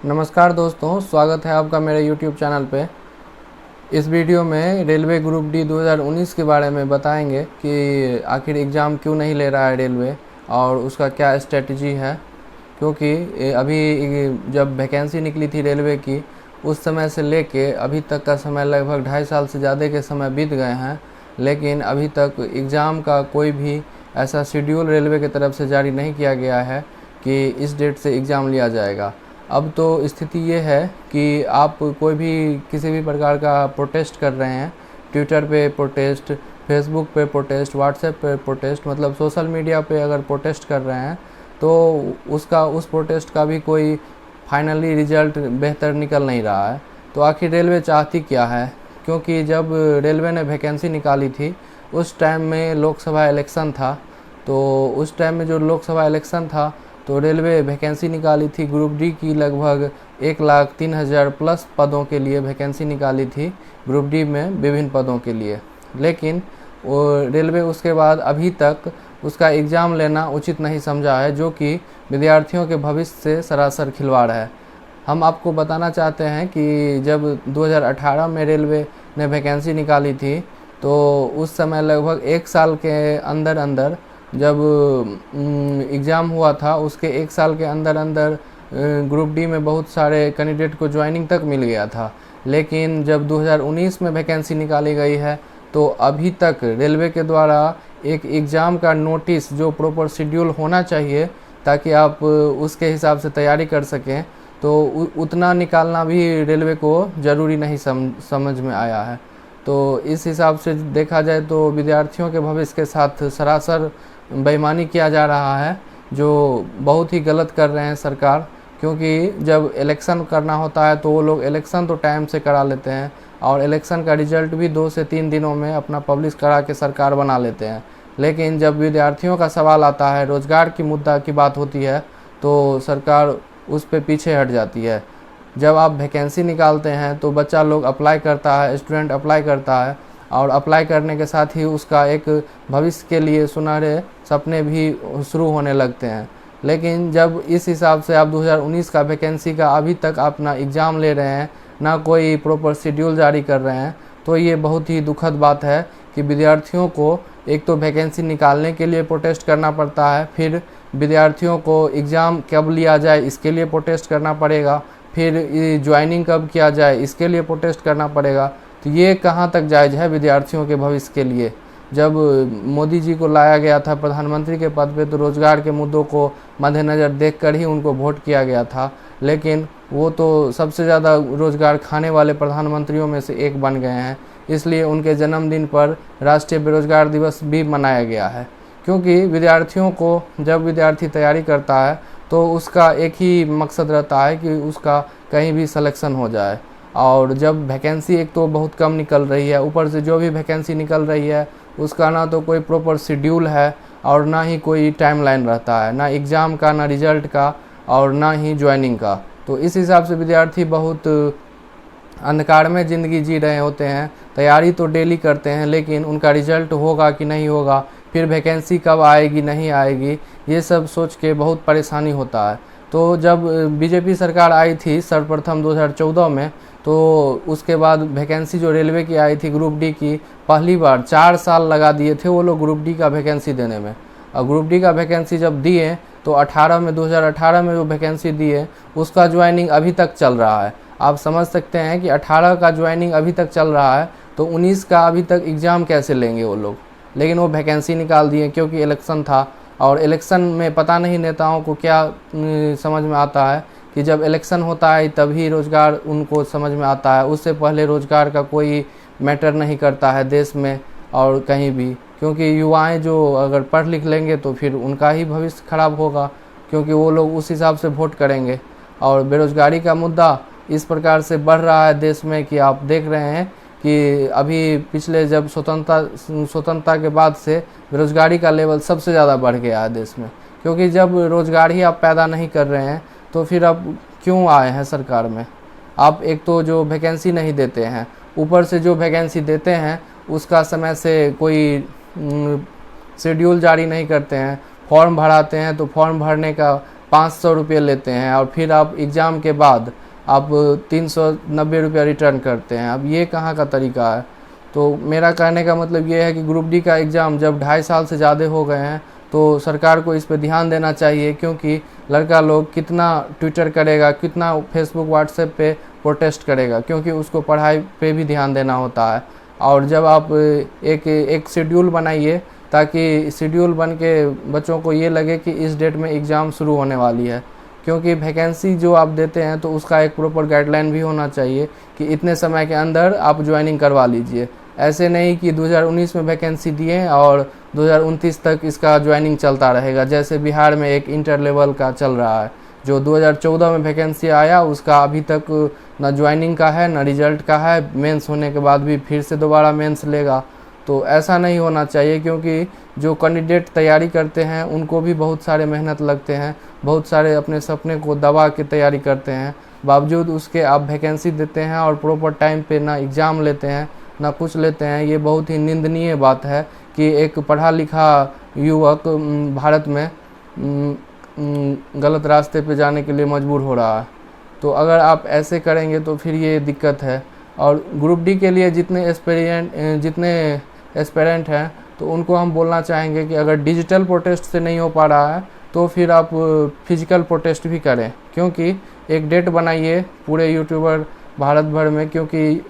नमस्कार दोस्तों, स्वागत है आपका मेरे YouTube चैनल पे। इस वीडियो में रेलवे ग्रुप डी 2019 के बारे में बताएंगे कि आखिर एग्ज़ाम क्यों नहीं ले रहा है रेलवे और उसका क्या स्ट्रेटजी है। क्योंकि अभी जब वैकेंसी निकली थी रेलवे की, उस समय से लेके अभी तक का समय लगभग 2.5 साल से ज़्यादा के समय बीत गए हैं, लेकिन अभी तक एग्ज़ाम का कोई भी ऐसा शेड्यूल रेलवे की तरफ से जारी नहीं किया गया है कि इस डेट से एग्ज़ाम लिया जाएगा। अब तो स्थिति ये है कि आप कोई भी किसी भी प्रकार का प्रोटेस्ट कर रहे हैं, ट्विटर पे प्रोटेस्ट, फेसबुक पे प्रोटेस्ट, व्हाट्सएप पे प्रोटेस्ट, मतलब सोशल मीडिया पे अगर प्रोटेस्ट कर रहे हैं तो उस प्रोटेस्ट का भी कोई फाइनली रिजल्ट बेहतर निकल नहीं रहा है। तो आखिर रेलवे चाहती क्या है? क्योंकि जब रेलवे ने वैकेंसी निकाली थी उस टाइम में लोकसभा इलेक्शन था, तो उस टाइम में जो लोकसभा इलेक्शन था तो रेलवे वैकेंसी निकाली थी ग्रुप डी की, लगभग 1,03,000 प्लस पदों के लिए वैकेंसी निकाली थी ग्रुप डी में विभिन्न पदों के लिए। लेकिन वो रेलवे उसके बाद अभी तक उसका एग्ज़ाम लेना उचित नहीं समझा है, जो कि विद्यार्थियों के भविष्य से सरासर खिलवाड़ है। हम आपको बताना चाहते हैं कि जब 2018 में रेलवे ने वैकेंसी निकाली थी तो उस समय लगभग 1 साल के अंदर अंदर जब एग्ज़ाम हुआ था, उसके 1 साल के अंदर अंदर ग्रुप डी में बहुत सारे कैंडिडेट को ज्वाइनिंग तक मिल गया था। लेकिन जब 2019 में वैकेंसी निकाली गई है तो अभी तक रेलवे के द्वारा एक एग्ज़ाम का नोटिस, जो प्रॉपर शेड्यूल होना चाहिए ताकि आप उसके हिसाब से तैयारी कर सकें, तो उतना निकालना भी रेलवे को ज़रूरी नहीं समझ में आया है। तो इस हिसाब से देखा जाए तो विद्यार्थियों के भविष्य के साथ सरासर बेईमानी किया जा रहा है, जो बहुत ही गलत कर रहे हैं सरकार। क्योंकि जब इलेक्शन करना होता है तो वो लोग इलेक्शन तो टाइम से करा लेते हैं और इलेक्शन का रिजल्ट भी 2 से 3 दिनों में अपना पब्लिश करा के सरकार बना लेते हैं। लेकिन जब विद्यार्थियों का सवाल आता है, रोज़गार की मुद्दा की बात होती है, तो सरकार उस पर पीछे हट जाती है। जब आप वैकेंसी निकालते हैं तो बच्चा लोग अप्लाई करता है, स्टूडेंट अप्लाई करता है और अप्लाई करने के साथ ही उसका एक भविष्य के लिए सुनहरे सपने भी शुरू होने लगते हैं। लेकिन जब इस हिसाब से आप 2019 का वैकेंसी का अभी तक अपना एग्ज़ाम ले रहे हैं, ना कोई प्रॉपर शेड्यूल जारी कर रहे हैं, तो ये बहुत ही दुखद बात है कि विद्यार्थियों को एक तो वैकेंसी निकालने के लिए प्रोटेस्ट करना पड़ता है, फिर विद्यार्थियों को एग्ज़ाम कब लिया जाए इसके लिए प्रोटेस्ट करना पड़ेगा, फिर ज्वाइनिंग कब किया जाए इसके लिए प्रोटेस्ट करना पड़ेगा। तो ये कहाँ तक जायज़ है विद्यार्थियों के भविष्य के लिए? जब मोदी जी को लाया गया था प्रधानमंत्री के पद पे तो रोज़गार के मुद्दों को मद्देनज़र देखकर ही उनको वोट किया गया था, लेकिन वो तो सबसे ज़्यादा रोज़गार खाने वाले प्रधानमंत्रियों में से एक बन गए हैं। इसलिए उनके जन्मदिन पर राष्ट्रीय बेरोज़गार दिवस भी मनाया गया है। क्योंकि विद्यार्थियों को, जब विद्यार्थी तैयारी करता है तो उसका एक ही मकसद रहता है कि उसका कहीं भी सिलेक्शन हो जाए। और जब वैकेंसी एक तो बहुत कम निकल रही है, ऊपर से जो भी वैकेंसी निकल रही है उसका ना तो कोई प्रॉपर शेड्यूल है और ना ही कोई टाइमलाइन रहता है, ना एग्ज़ाम का, ना रिजल्ट का और ना ही ज्वाइनिंग का। तो इस हिसाब से विद्यार्थी बहुत अंधकार में ज़िंदगी जी रहे होते हैं। तैयारी तो डेली करते हैं, लेकिन उनका रिजल्ट होगा कि नहीं होगा, फिर वैकेंसी कब आएगी नहीं आएगी, ये सब सोच के बहुत परेशानी होता है। तो जब बीजेपी सरकार आई थी सर्वप्रथम 2014 में, तो उसके बाद वैकेंसी जो रेलवे की आई थी ग्रुप डी की, पहली बार 4 साल लगा दिए थे वो लोग ग्रुप डी का वैकेंसी देने में। और ग्रुप डी का वैकेंसी जब दिए तो 2018 में जो वैकेंसी दिए उसका ज्वाइनिंग अभी तक चल रहा है। आप समझ सकते हैं कि 18 का ज्वाइनिंग अभी तक चल रहा है तो 19 का अभी तक एग्ज़ाम कैसे लेंगे वो लोग। लेकिन वो वैकेंसी निकाल दिए क्योंकि इलेक्शन था, और इलेक्शन में पता नहीं नेताओं को क्या समझ में आता है कि जब इलेक्शन होता है तभी रोज़गार उनको समझ में आता है। उससे पहले रोज़गार का कोई मैटर नहीं करता है देश में और कहीं भी। क्योंकि युवाएं जो अगर पढ़ लिख लेंगे तो फिर उनका ही भविष्य खराब होगा, क्योंकि वो लोग उस हिसाब से वोट करेंगे। और बेरोज़गारी का मुद्दा इस प्रकार से बढ़ रहा है देश में कि आप देख रहे हैं कि अभी पिछले जब स्वतंत्रता के बाद से बेरोज़गारी का लेवल सबसे ज़्यादा बढ़ गया है देश में। क्योंकि जब रोज़गार ही आप पैदा नहीं कर रहे हैं तो फिर आप क्यों आए हैं सरकार में? आप एक तो जो वैकेंसी नहीं देते हैं, ऊपर से जो वैकेंसी देते हैं उसका समय से कोई शेड्यूल जारी नहीं करते हैं। फॉर्म भराते हैं तो फॉर्म भरने का 500 रुपये लेते हैं और फिर आप एग्ज़ाम के बाद आप 390 रुपया रिटर्न करते हैं। अब ये कहाँ का तरीका है? तो मेरा कहने का मतलब ये है कि ग्रुप डी का एग्ज़ाम जब 2.5 साल से ज़्यादा हो गए हैं तो सरकार को इस पर ध्यान देना चाहिए, क्योंकि लड़का लोग कितना ट्विटर करेगा, कितना फेसबुक व्हाट्सएप पे प्रोटेस्ट करेगा, क्योंकि उसको पढ़ाई पे भी ध्यान देना होता है। और जब आप एक शेड्यूल बनाइए ताकि शेड्यूल बन के बच्चों को ये लगे कि इस डेट में एग्ज़ाम शुरू होने वाली है, क्योंकि वैकेंसी जो आप देते हैं तो उसका एक प्रॉपर गाइडलाइन भी होना चाहिए कि इतने समय के अंदर आप ज्वाइनिंग करवा लीजिए। ऐसे नहीं कि 2019 में वैकेंसी दिए और 2029 तक इसका ज्वाइनिंग चलता रहेगा, जैसे बिहार में एक इंटर लेवल का चल रहा है। जो 2014 में वैकेंसी आया उसका अभी तक ना ज्वाइनिंग का है ना रिजल्ट का है, मेंस होने के बाद भी फिर से दोबारा मेंस लेगा। तो ऐसा नहीं होना चाहिए, क्योंकि जो कैंडिडेट तैयारी करते हैं उनको भी बहुत सारे मेहनत लगते हैं, बहुत सारे अपने सपने को दबा के तैयारी करते हैं, बावजूद उसके आप वैकेंसी देते हैं और प्रॉपर टाइम पे ना एग्ज़ाम लेते हैं ना कुछ लेते हैं। ये बहुत ही निंदनीय बात है कि एक पढ़ा लिखा युवक भारत में गलत रास्ते पे जाने के लिए मजबूर हो रहा है। तो अगर आप ऐसे करेंगे तो फिर ये दिक्कत है। और ग्रुप डी के लिए जितने एस्पिरेंट हैं तो उनको हम बोलना चाहेंगे कि अगर डिजिटल प्रोटेस्ट से नहीं हो पा रहा है तो फिर आप फिजिकल प्रोटेस्ट भी करें, क्योंकि एक डेट बनाइए पूरे यूट्यूबर भारत भर में, क्योंकि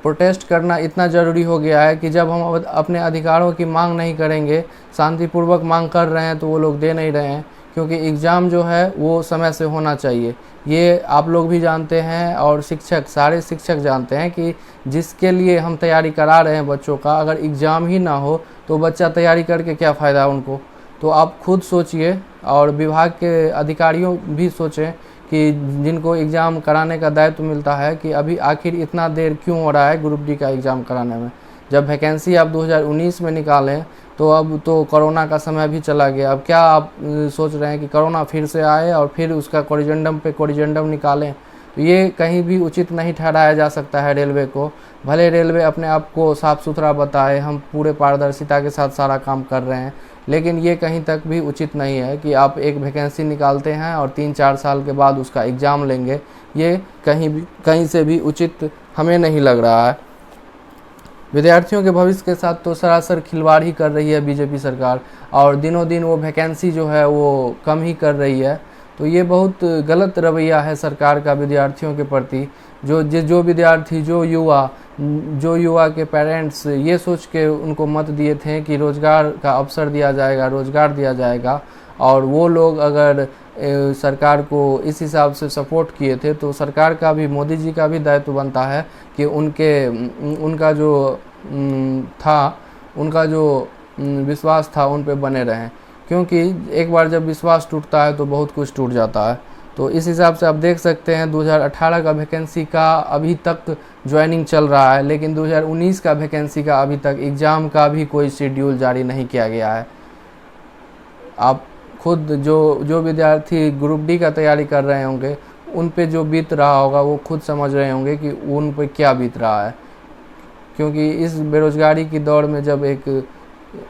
प्रोटेस्ट करना इतना ज़रूरी हो गया है कि जब हम अपने अधिकारों की मांग नहीं करेंगे, शांतिपूर्वक मांग कर रहे हैं तो वो लोग दे नहीं रहे हैं, क्योंकि एग्ज़ाम जो है वो समय से होना चाहिए। ये आप लोग भी जानते हैं और शिक्षक, सारे शिक्षक जानते हैं कि जिसके लिए हम तैयारी करा रहे हैं बच्चों का, अगर एग्ज़ाम ही ना हो तो बच्चा तैयारी करके क्या फ़ायदा उनको। तो आप खुद सोचिए और विभाग के अधिकारियों भी सोचें कि जिनको एग्ज़ाम कराने का दायित्व मिलता है कि अभी आखिर इतना देर क्यों हो रहा है ग्रुप डी का एग्ज़ाम कराने में। जब वैकेंसी आप 2019 में निकालें तो अब तो कोरोना का समय भी चला गया। अब क्या आप सोच रहे हैं कि कोरोना फिर से आए और फिर उसका कोरिजेंडम पे कोरिजेंडम निकालें? तो ये कहीं भी उचित नहीं ठहराया जा सकता है रेलवे को। भले रेलवे अपने आप को साफ़ सुथरा बताए, हम पूरे पारदर्शिता के साथ सारा काम कर रहे हैं, लेकिन ये कहीं तक भी उचित नहीं है कि आप एक वैकेंसी निकालते हैं और 3-4 साल के बाद उसका एग्ज़ाम लेंगे। ये कहीं से भी उचित हमें नहीं लग रहा है। विद्यार्थियों के भविष्य के साथ तो सरासर खिलवाड़ ही कर रही है बीजेपी सरकार, और दिनों दिन वो वैकेंसी जो है वो कम ही कर रही है। तो ये बहुत गलत रवैया है सरकार का विद्यार्थियों के प्रति। जो विद्यार्थी, जो युवा के पेरेंट्स ये सोच के उनको मत दिए थे कि रोज़गार का अवसर दिया जाएगा, रोज़गार दिया जाएगा, और वो लोग अगर सरकार को इस हिसाब से सपोर्ट किए थे तो सरकार का भी, मोदी जी का भी दायित्व बनता है कि उनका जो विश्वास था उन पे बने रहें, क्योंकि एक बार जब विश्वास टूटता है तो बहुत कुछ टूट जाता है। तो इस हिसाब से आप देख सकते हैं 2018 का वैकेंसी का अभी तक ज्वाइनिंग चल रहा है, लेकिन 2019 का वैकेंसी का अभी तक एग्ज़ाम का भी कोई शेड्यूल जारी नहीं किया गया है। आप खुद जो विद्यार्थी ग्रुप डी का तैयारी कर रहे होंगे उन पे जो बीत रहा होगा वो खुद समझ रहे होंगे कि उन पे क्या बीत रहा है, क्योंकि इस बेरोज़गारी की दौड़ में जब एक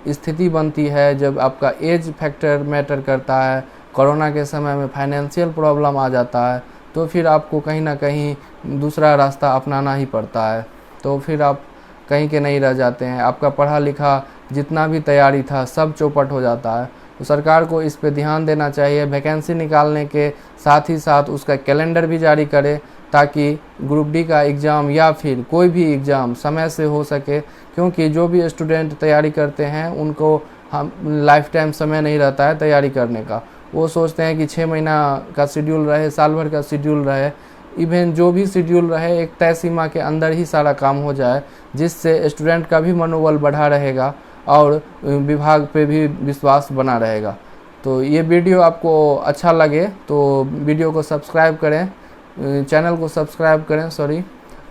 स्थिति बनती है, जब आपका एज फैक्टर मैटर करता है, कोरोना के समय में फाइनेंशियल प्रॉब्लम आ जाता है, तो फिर आपको कहीं ना कहीं दूसरा रास्ता अपनाना ही पड़ता है। तो फिर आप कहीं के नहीं रह जाते हैं, आपका पढ़ा लिखा जितना भी तैयारी था सब चौपट हो जाता है। तो सरकार को इस पे ध्यान देना चाहिए, वैकेंसी निकालने के साथ ही साथ उसका कैलेंडर भी जारी करे, ताकि ग्रुप डी का एग्ज़ाम या फिर कोई भी एग्ज़ाम समय से हो सके, क्योंकि जो भी स्टूडेंट तैयारी करते हैं उनको हम लाइफ टाइम समय नहीं रहता है तैयारी करने का। वो सोचते हैं कि 6 महीना का शेड्यूल रहे, साल भर का शेड्यूल रहे, इवन जो भी शेड्यूल रहे एक तय सीमा के अंदर ही सारा काम हो जाए, जिससे स्टूडेंट का भी मनोबल बढ़ा रहेगा और विभाग पे भी विश्वास बना रहेगा। तो ये वीडियो आपको अच्छा लगे तो वीडियो को सब्सक्राइब करें, चैनल को सब्सक्राइब करें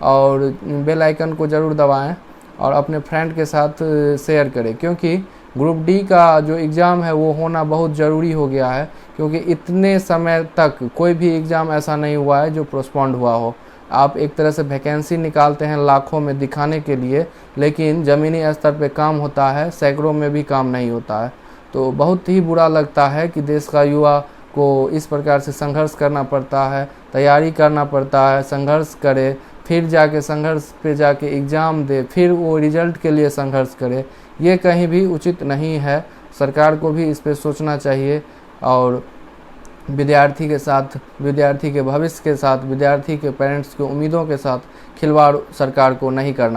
और बेल आइकन को ज़रूर दबाएं और अपने फ्रेंड के साथ शेयर करें, क्योंकि ग्रुप डी का जो एग्ज़ाम है वो होना बहुत ज़रूरी हो गया है, क्योंकि इतने समय तक कोई भी एग्ज़ाम ऐसा नहीं हुआ है जो पोस्टपोन्ड हुआ हो। आप एक तरह से वैकेंसी निकालते हैं लाखों में दिखाने के लिए, लेकिन ज़मीनी स्तर पे काम होता है, सैकड़ों में भी काम नहीं होता है। तो बहुत ही बुरा लगता है कि देश का युवा को इस प्रकार से संघर्ष करना पड़ता है, तैयारी करना पड़ता है, संघर्ष करे, फिर जाके संघर्ष पे जाके एग्ज़ाम दे, फिर वो रिजल्ट के लिए संघर्ष करे। ये कहीं भी उचित नहीं है। सरकार को भी इस पे सोचना चाहिए और विद्यार्थी के साथ, विद्यार्थी के भविष्य के साथ, विद्यार्थी के पेरेंट्स की उम्मीदों के साथ खिलवाड़ सरकार को नहीं करना।